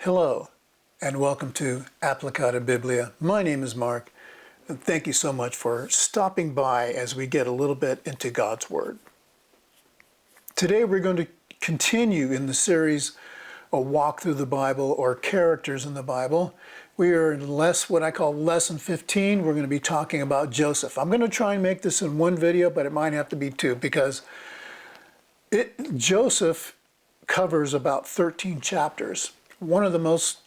Hello, and welcome to Applicata Biblia. My name is Mark, and thank you so much for stopping by as we get a little bit into God's Word. Today we're going to continue in the series, A Walk Through the Bible, or Characters in the Bible. We are in what I call Lesson 15. We're going to be talking about Joseph. I'm going to try and make this in one video, but it might have to be two, because Joseph covers about 13 chapters. One of the most,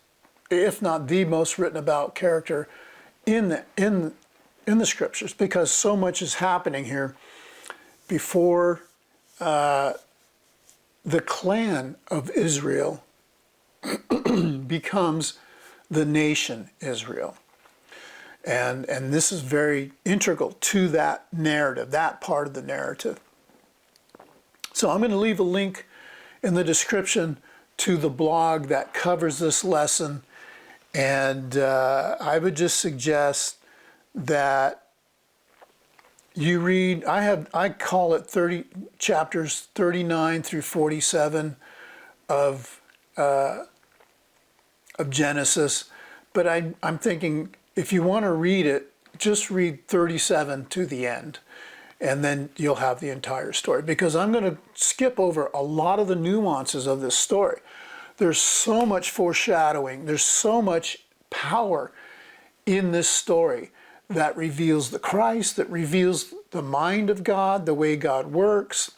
if not the most written about character in the scriptures, because so much is happening here before the clan of Israel becomes the nation Israel. And this is very integral to that narrative, that part of the narrative. So I'm going to leave a link in the description to the blog that covers this lesson, and I would just suggest that you read. I call it 30 chapters 39 through 47 of Genesis, but I'm thinking if you want to read it, just read 37 to the end, and then you'll have the entire story, because I'm going to skip over a lot of the nuances of this story. There's so much foreshadowing. There's so much power in this story that reveals the Christ, that reveals the mind of God, the way God works.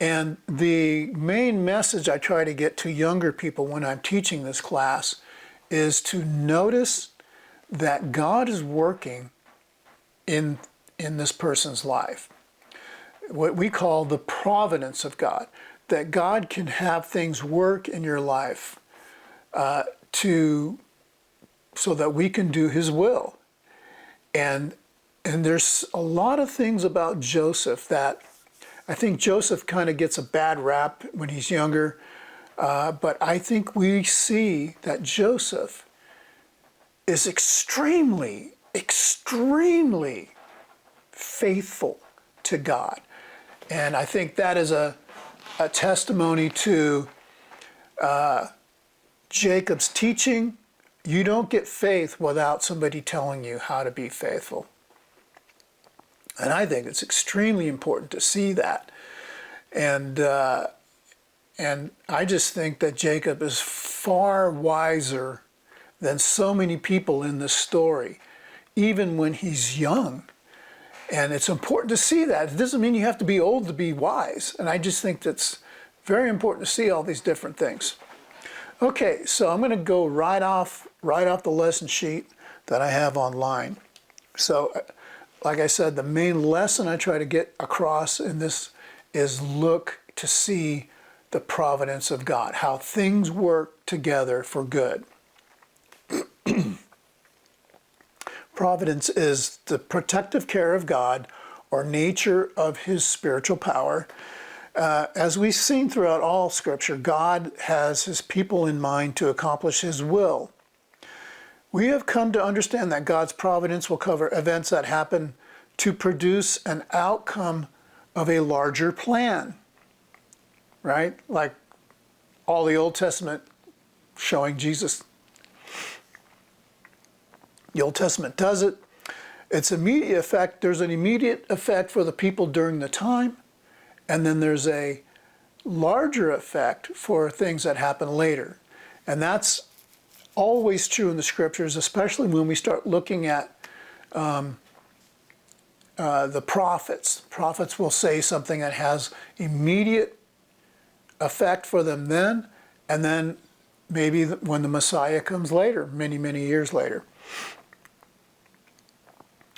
And the main message I try to get to younger people when I'm teaching this class is to notice that God is working in this person's life. What we call the providence of God. That God can have things work in your life so that we can do His will. And there's a lot of things about Joseph that I think Joseph kind of gets a bad rap when he's younger, but I think we see that Joseph is extremely, extremely faithful to God. And I think that is a testimony to Jacob's teaching. You don't get faith without somebody telling you how to be faithful. And I think it's extremely important to see that. And I just think that Jacob is far wiser than so many people in this story, even when he's young. And it's important to see that. It doesn't mean you have to be old to be wise. And I just think that's very important to see all these different things. Okay, so I'm going to go right off the lesson sheet that I have online. So, like I said, the main lesson I try to get across in this is look to see the providence of God, how things work together for good. Providence is the protective care of God or nature of His spiritual power. As we've seen throughout all Scripture, God has His people in mind to accomplish His will. We have come to understand that God's providence will cover events that happen to produce an outcome of a larger plan, right? Like all the Old Testament showing Jesus. The Old Testament does it. It's immediate effect. There's an immediate effect for the people during the time, and then there's a larger effect for things that happen later. And that's always true in the Scriptures, especially when we start looking at the prophets. Prophets will say something that has immediate effect for them then, and then maybe when the Messiah comes later, many, many years later.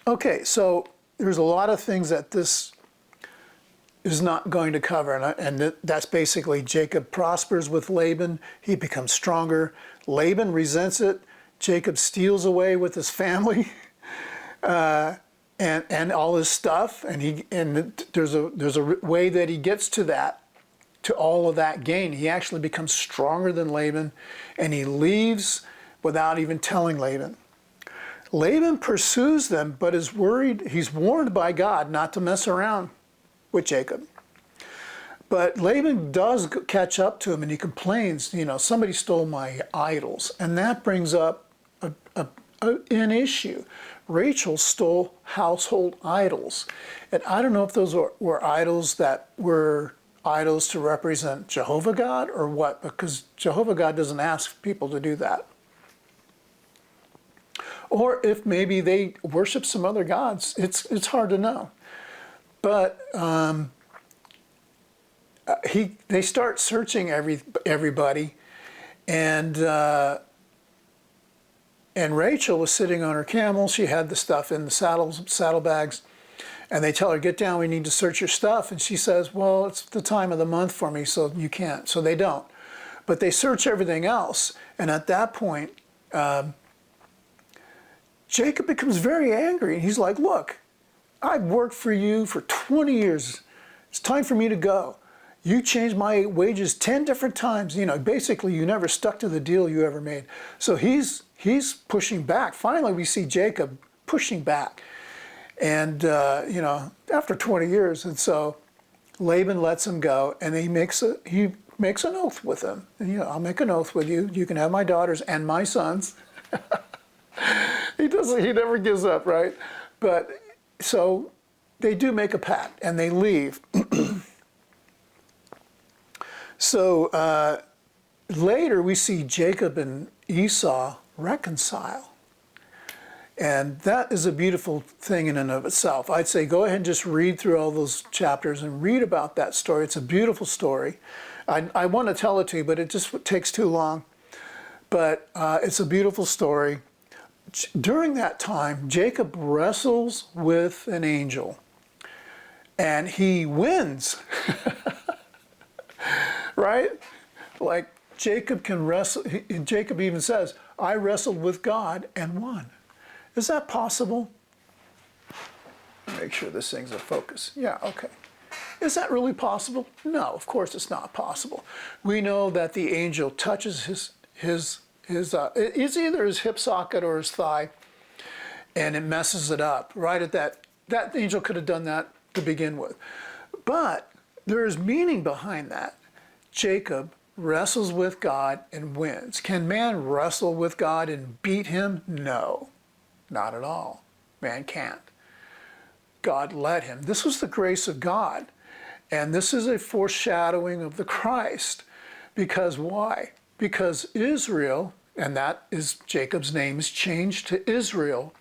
Okay, so there's a lot of things that this is not going to cover, and that's basically Jacob prospers with Laban. He becomes stronger. Laban resents it. Jacob steals away with his family and all his stuff, and there's a way that he gets to all of that gain. He actually becomes stronger than Laban, and he leaves without even telling Laban. Laban pursues them, but is worried. He's warned by God not to mess around with Jacob. But Laban does catch up to him, and he complains, somebody stole my idols. And that brings up an issue. Rachel stole household idols. And I don't know if those were idols that were idols to represent Jehovah God or what, because Jehovah God doesn't ask people to do that. Or if maybe they worship some other gods. It's hard to know. But they start searching everybody, and Rachel was sitting on her camel. She had the stuff in the saddlebags, and they tell her, "Get down. We need to search your stuff." And she says, "Well, it's the time of the month for me, so you can't." So they don't, but they search everything else. And at that point, Jacob becomes very angry, and he's like, "Look, I've worked for you for 20 years. It's time for me to go. You changed my wages 10 different times. Basically, you never stuck to the deal you ever made." So he's pushing back. Finally, we see Jacob pushing back. And, after 20 years. And so Laban lets him go, and he makes an oath with him. And, "I'll make an oath with you. You can have my daughters and my sons." He never gives up, right? But so they do make a pact, and they leave. So later we see Jacob and Esau reconcile. And that is a beautiful thing in and of itself. I'd say go ahead and just read through all those chapters and read about that story. It's a beautiful story. I want to tell it to you, but it just takes too long. But it's a beautiful story. During that time, Jacob wrestles with an angel, and he wins. Right? Like Jacob can wrestle. Jacob even says, "I wrestled with God and won." Is that possible? Make sure this thing's in focus. Yeah, okay. Is that really possible? No, of course it's not possible. We know that the angel touches it's either his hip socket or his thigh, and it messes it up. Right at that angel could have done that to begin with. But there is meaning behind that. Jacob wrestles with God and wins. Can man wrestle with God and beat him? No, not at all. Man can't. God led him. This was the grace of God. And this is a foreshadowing of the Christ. Because why? Because Israel, and that is Jacob's name, is changed to Israel.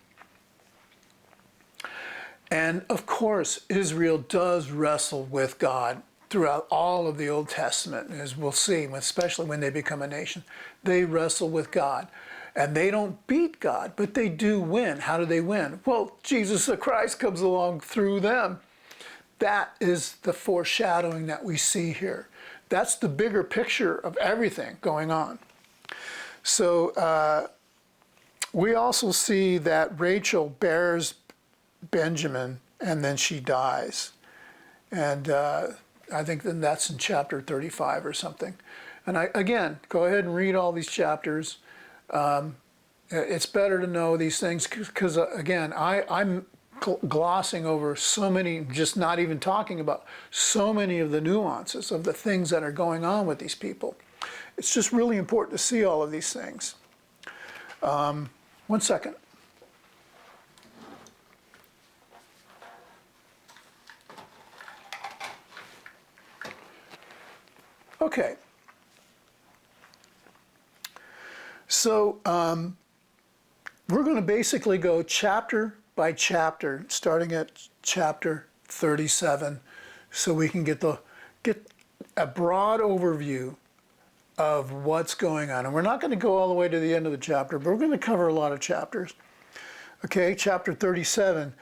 And of course, Israel does wrestle with God throughout all of the Old Testament, as we'll see, especially when they become a nation. They wrestle with God. And they don't beat God, but they do win. How do they win? Well, Jesus the Christ comes along through them. That is the foreshadowing that we see here. That's the bigger picture of everything going on. So we also see that Rachel bears Benjamin, and then she dies. And I think then that's in chapter 35 or something. And again, go ahead and read all these chapters. It's better to know these things because, again, I'm glossing over so many, just not even talking about so many of the nuances of the things that are going on with these people. It's just really important to see all of these things. 1 second. Okay. So we're going to basically go chapter by chapter, starting at chapter 37, so we can get a broad overview of what's going on. And we're not going to go all the way to the end of the chapter, but we're going to cover a lot of chapters. Okay, chapter 37.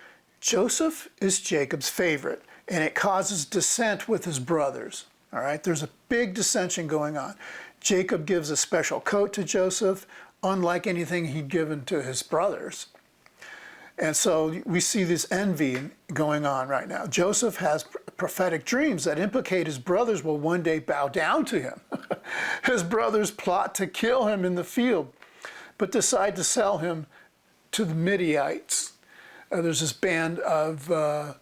Joseph is Jacob's favorite, and it causes dissent with his brothers. All right, there's a big dissension going on. Jacob gives a special coat to Joseph, unlike anything he'd given to his brothers. And so we see this envy going on right now. Joseph has prophetic dreams that implicate his brothers will one day bow down to him. His brothers plot to kill him in the field, but decide to sell him to the Midianites. There's this band of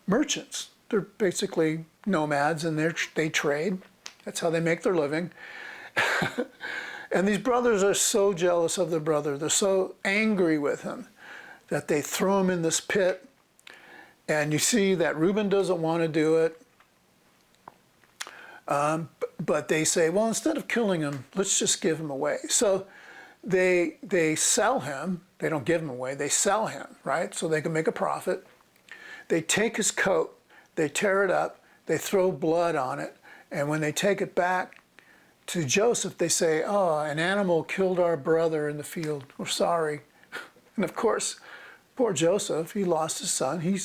merchants. They're basically nomads and they trade. That's how they make their living. And these brothers are so jealous of their brother. They're so angry with him that they throw him in this pit. And you see that Reuben doesn't want to do it. But they say, well, instead of killing him, let's just give him away. So they sell him. They don't give him away. They sell him, right? So they can make a profit. They take his coat. They tear it up. They throw blood on it. And when they take it back to Joseph, they say, oh, an animal killed our brother in the field. We're sorry. And of course, poor Joseph, he lost his son. He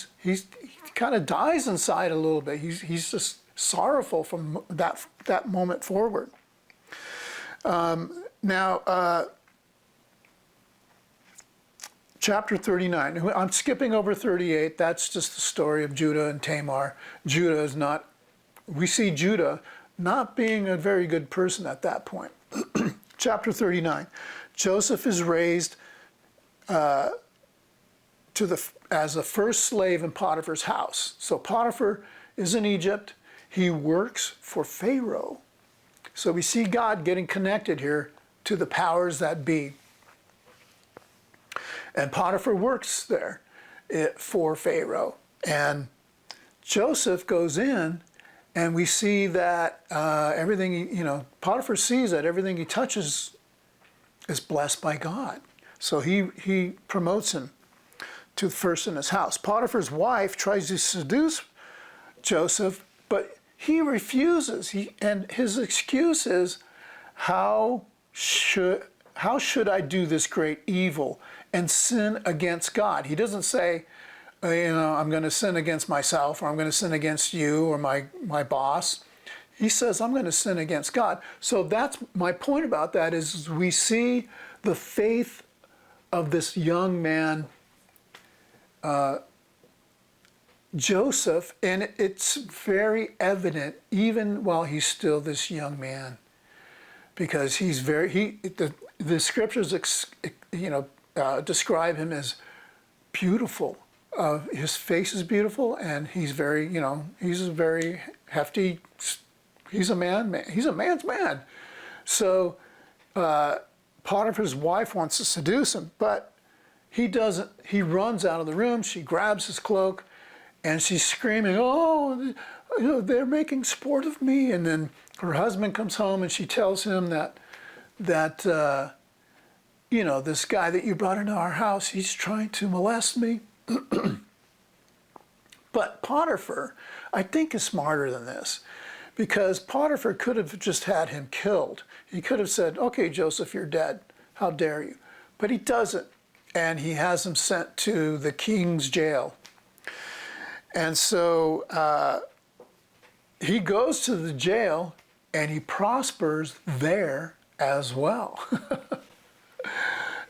kind of dies inside a little bit. He's just sorrowful from that moment forward. Now, chapter 39. I'm skipping over 38. That's just the story of Judah and Tamar. Judah is not, we see Judah not being a very good person at that point. Chapter 39. Joseph is raised as the first slave in Potiphar's house. So Potiphar is in Egypt. He works for Pharaoh. So we see God getting connected here to the powers that be. And Potiphar works there for Pharaoh. And Joseph goes in, and we see that everything, Potiphar sees that everything he touches is blessed by God. So he promotes him to first in his house. Potiphar's wife tries to seduce Joseph, but he refuses. And his excuse is, how should I do this great evil and sin against God? He doesn't say, I'm going to sin against myself, or I'm going to sin against you or my boss. He says, I'm going to sin against God. So that's my point about that is we see the faith of this young man, Joseph, and it's very evident even while he's still this young man, because he's the scriptures describe him as beautiful. His face is beautiful, and he's very, he's a very hefty. He's a man. He's a man's man. So Potiphar's wife wants to seduce him, but he doesn't. He runs out of the room. She grabs his cloak, and she's screaming, "Oh, they're making sport of me!" And then her husband comes home, and she tells him that this guy that you brought into our house, he's trying to molest me. But Potiphar, I think, is smarter than this, because Potiphar could have just had him killed. He could have said, okay, Joseph, you're dead. How dare you? But he doesn't. And he has him sent to the king's jail. And so he goes to the jail, and he prospers there as well.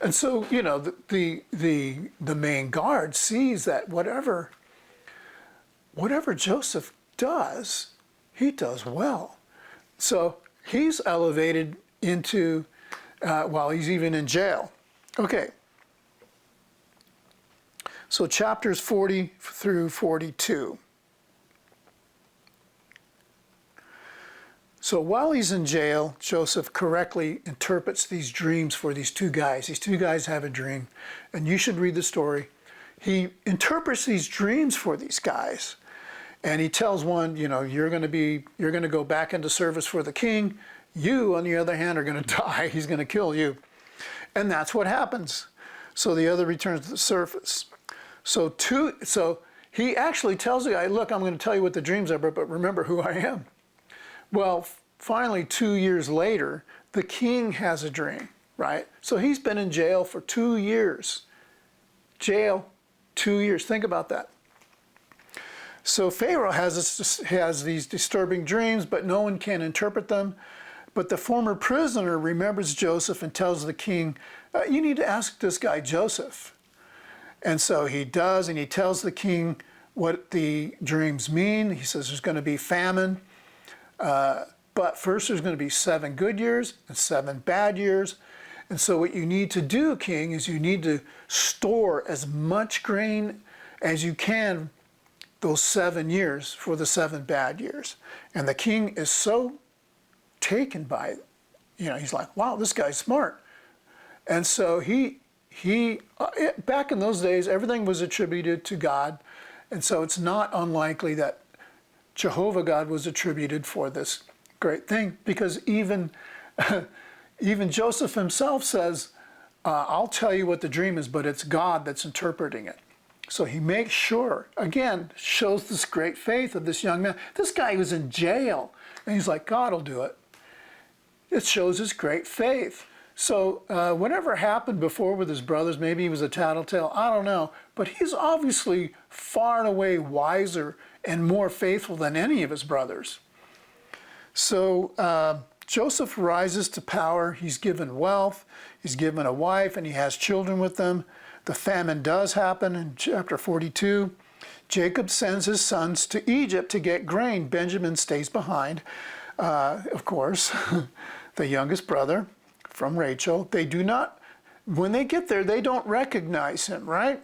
And so, the main guard sees that whatever Joseph does, he does well. So he's elevated into, while he's even in jail. Okay. So chapters 40 through 42. So while he's in jail, Joseph correctly interprets these dreams for these two guys. These two guys have a dream, and you should read the story. He interprets these dreams for these guys, and he tells one, you're going to go back into service for the king. You, on the other hand, are going to die. He's going to kill you. And that's what happens. So the other returns to the surface. So he actually tells the guy, look, I'm going to tell you what the dreams are, but remember who I am. Well, finally, 2 years later, the king has a dream, right? So he's been in jail for 2 years. Jail, 2 years. Think about that. So Pharaoh has these disturbing dreams, but no one can interpret them. But the former prisoner remembers Joseph and tells the king, you need to ask this guy Joseph. And so he does, and he tells the king what the dreams mean. He says there's going to be famine. But first there's going to be 7 good years and 7 bad years. And so what you need to do, king, is you need to store as much grain as you can those 7 years for the 7 bad years. And the king is so taken by it. He's like, wow, this guy's smart. And so back in those days, everything was attributed to God. And so it's not unlikely that Jehovah God was attributed for this great thing, because even Joseph himself says, I'll tell you what the dream is, but it's God that's interpreting it. So he makes sure, again, shows this great faith of this young man. This guy was in jail, and he's like, God will do it. It shows his great faith. So whatever happened before with his brothers, maybe he was a tattletale, I don't know. But he's obviously far and away wiser and more faithful than any of his brothers. So Joseph rises to power. He's given wealth. He's given a wife, and he has children with them. The famine does happen in chapter 42. Jacob sends his sons to Egypt to get grain. Benjamin stays behind, of course, the youngest brother from Rachel. They do not, when they get there, they don't recognize him, right?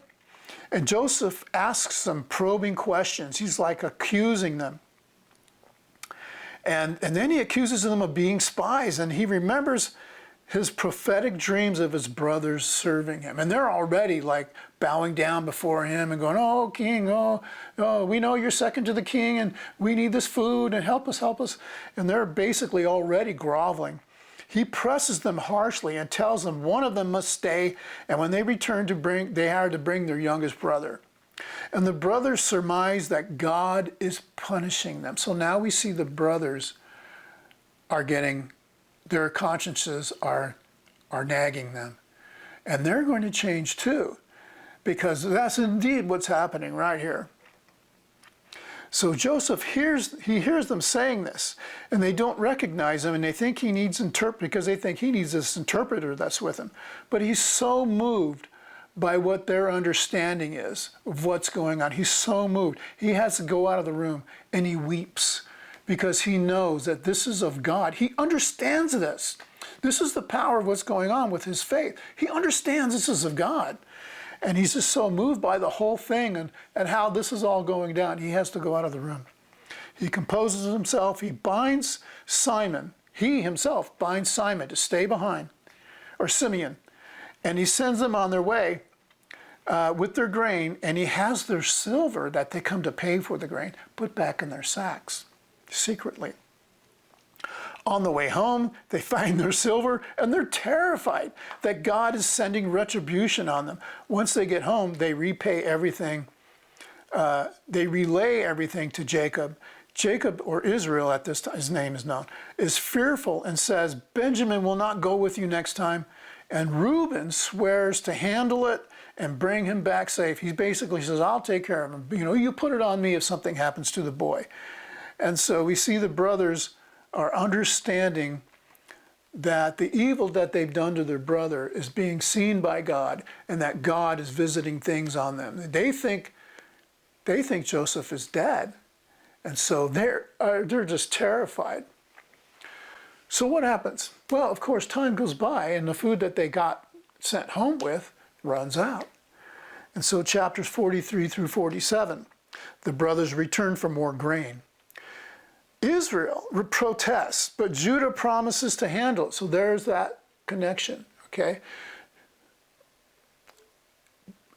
And Joseph asks some probing questions. He's like accusing them. And then he accuses them of being spies, and he remembers his prophetic dreams of his brothers serving him. And they're already like bowing down before him and going, oh, king, oh, we know you're second to the king, and we need this food, and help us, help us. And they're basically already groveling. He presses them harshly and tells them one of them must stay, and when they return they are to bring their youngest brother. And the brothers surmise that God is punishing them. So now we see the brothers are their consciences are nagging them. And they're going to change too, because that's indeed what's happening right here. So Joseph hears them saying this, and they don't recognize him, and they think he needs because they think he needs this interpreter that's with him. But he's so moved by what their understanding is of what's going on. He's so moved. He has to go out of the room, and he weeps because he knows that this is of God. He understands this. This is the power of what's going on with his faith. He understands this is of God. And he's just so moved by the whole thing and how this is all going down. He has to go out of the room. He composes himself. He binds Simon. He himself binds Simon to stay behind, or Simeon. And he sends them on their way with their grain, and he has their silver that they come to pay for the grain put back in their sacks secretly. On the way home, they find their silver, and they're terrified that God is sending retribution on them. Once they get home, they repay everything. They relay everything to Jacob. Jacob, or Israel at this time, his name is known, is fearful and says, Benjamin will not go with you next time. And Reuben swears to handle it and bring him back safe. He basically says, I'll take care of him. You put it on me if something happens to the boy. And so we see the brothers are understanding that the evil that they've done to their brother is being seen by God, and that God is visiting things on them. They think Joseph is dead, and so they're just terrified. So what happens? Well, of course, time goes by, and the food that they got sent home with runs out. And so chapters 43 through 47, the brothers return for more grain. Israel protests, but Judah promises to handle it. So there's that connection, okay?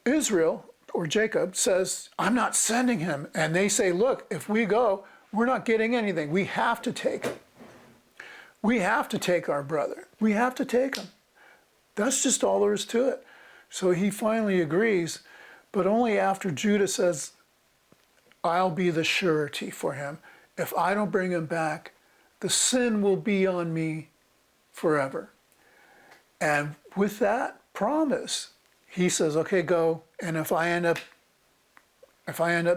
Israel, or Jacob, says, I'm not sending him. And they say, look, if we go, we're not getting anything. We have to take him. We have to take our brother. We have to take him. That's just all there is to it. So he finally agrees, but only after Judah says, I'll be the surety for him. If I don't bring him back, the sin will be on me forever. And with that promise, he says, okay, go. And if I end up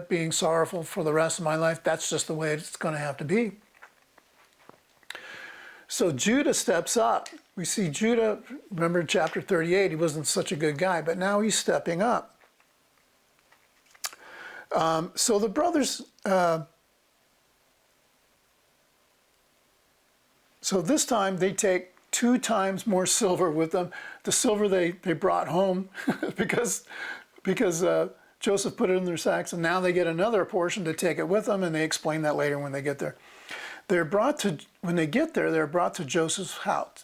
being sorrowful for the rest of my life, that's just the way it's going to have to be. So Judah steps up. We see Judah, remember in chapter 38, he wasn't such a good guy, but now he's stepping up. So the brothers, so this time they take 2 times more silver with them. The silver they brought home because Joseph put it in their sacks, and now they get another portion to take it with them, and they explain that later when they get there. When they get there, they're brought to Joseph's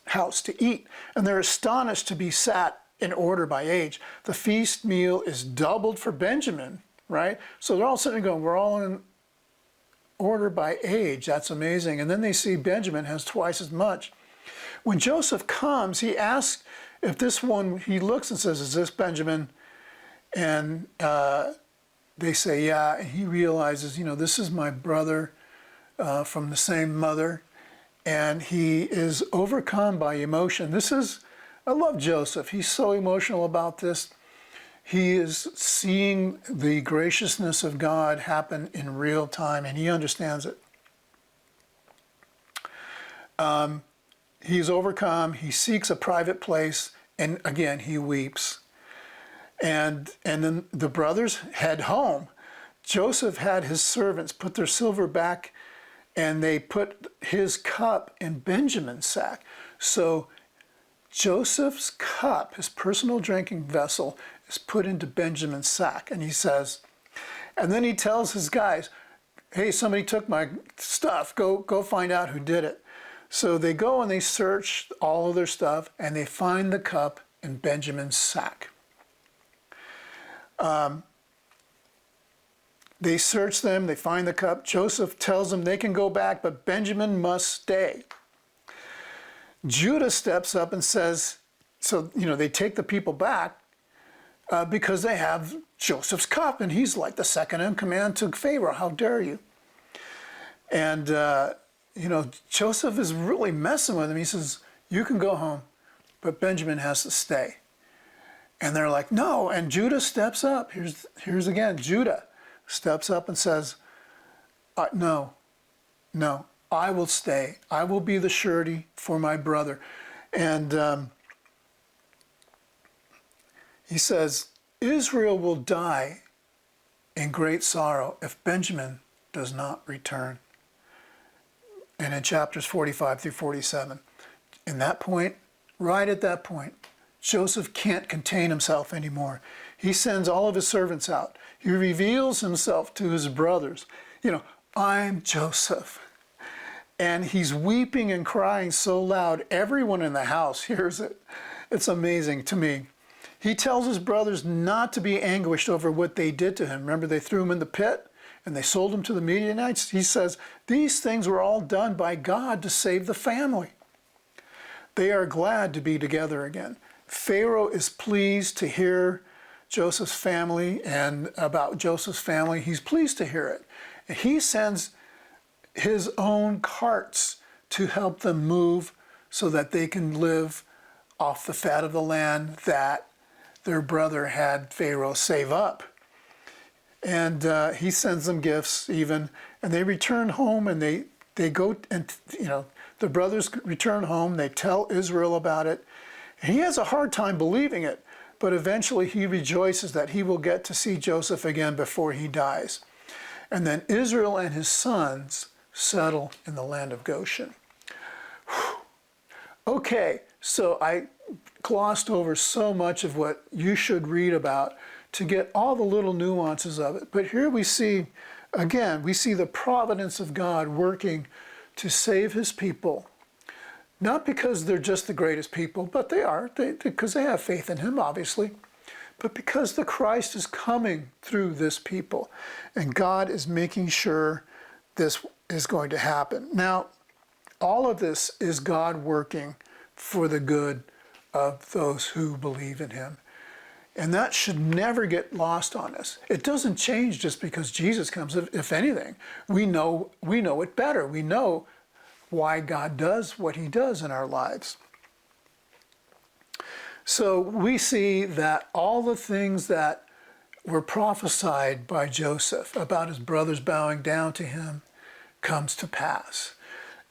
house to eat, and they're astonished to be sat in order by age. The feast meal is doubled for Benjamin, right? So they're all sitting there going, we're all in order by age. That's amazing. And then they see Benjamin has twice as much. When Joseph comes, he asks if this one, he looks and says, is this Benjamin? And they say, yeah. And he realizes, this is my brother from the same mother. And he is overcome by emotion. I love Joseph. He's so emotional about this. He is seeing the graciousness of God happen in real time, and he understands it. He's overcome. He seeks a private place, and again, he weeps. And then the brothers head home. Joseph had his servants put their silver back, and they put his cup in Benjamin's sack. So Joseph's cup, his personal drinking vessel, is put into Benjamin's sack. And he says, and then he tells his guys, hey, somebody took my stuff. Go find out who did it. So they go and they search all of their stuff, and they find the cup in Benjamin's sack. They search them, they find the cup. Joseph tells them they can go back, but Benjamin must stay. Judah steps up and says, they take the people back because they have Joseph's cup, and he's like the second in command to Pharaoh. How dare you? And, Joseph is really messing with him. He says, you can go home, but Benjamin has to stay. And they're like, no. And Judah steps up. Here's again, Judah steps up and says, no, I will stay. I will be the surety for my brother. And he says, Israel will die in great sorrow if Benjamin does not return. And in chapters 45 through 47, right at that point, Joseph can't contain himself anymore. He sends all of his servants out. He reveals himself to his brothers. I'm Joseph. And he's weeping and crying so loud, everyone in the house hears it. It's amazing to me. He tells his brothers not to be anguished over what they did to him. Remember, they threw him in the pit and they sold him to the Midianites. He says, these things were all done by God to save the family. They are glad to be together again. Pharaoh is pleased to hear Joseph's family and about Joseph's family. He's pleased to hear it. And he sends his own carts to help them move so that they can live off the fat of the land that their brother had Pharaoh save up. And he sends them gifts even, and they return home, and they go, and the brothers return home, they tell Israel about it. And he has a hard time believing it, but eventually he rejoices that he will get to see Joseph again before he dies. And then Israel and his sons settle in the land of Goshen. Whew. Okay, so I glossed over so much of what you should read about to get all the little nuances of it. But here we see the providence of God working to save his people. Not because they're just the greatest people, but they are, because they have faith in him, obviously. But because the Christ is coming through this people, and God is making sure this is going to happen. Now, all of this is God working for the good of those who believe in him. And that should never get lost on us. It doesn't change just because Jesus comes. If anything, we know it better. We know why God does what he does in our lives. So we see that all the things that were prophesied by Joseph about his brothers bowing down to him comes to pass.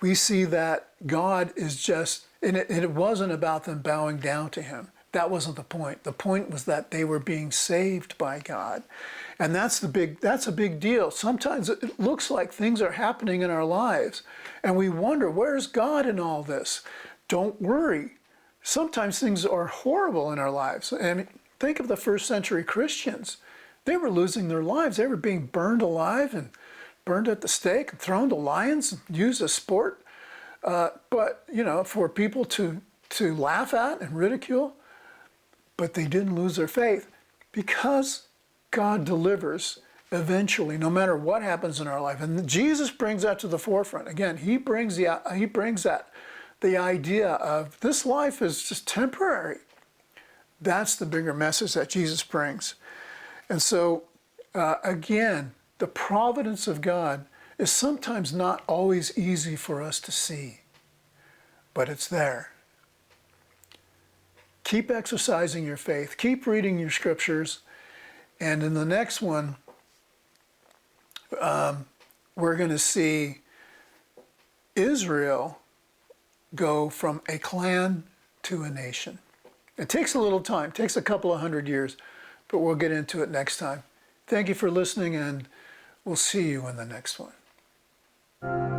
We see that God is just, and it wasn't about them bowing down to him. That wasn't the point. The point was that they were being saved by God. And that's a big deal. Sometimes it looks like things are happening in our lives, and we wonder, where's God in all this? Don't worry. Sometimes things are horrible in our lives. And think of the first century Christians. They were losing their lives. They were being burned alive and burned at the stake and thrown to lions and used as sport. But, for people to laugh at and ridicule, but they didn't lose their faith because God delivers eventually, no matter what happens in our life. And Jesus brings that to the forefront. Again, he brings that, the idea of this life is just temporary. That's the bigger message that Jesus brings. And so, again, the providence of God is sometimes not always easy for us to see, but it's there. Keep exercising your faith. Keep reading your scriptures. And in the next one, we're going to see Israel go from a clan to a nation. It takes a little time. It takes a couple of 100 years, but we'll get into it next time. Thank you for listening, and we'll see you in the next one.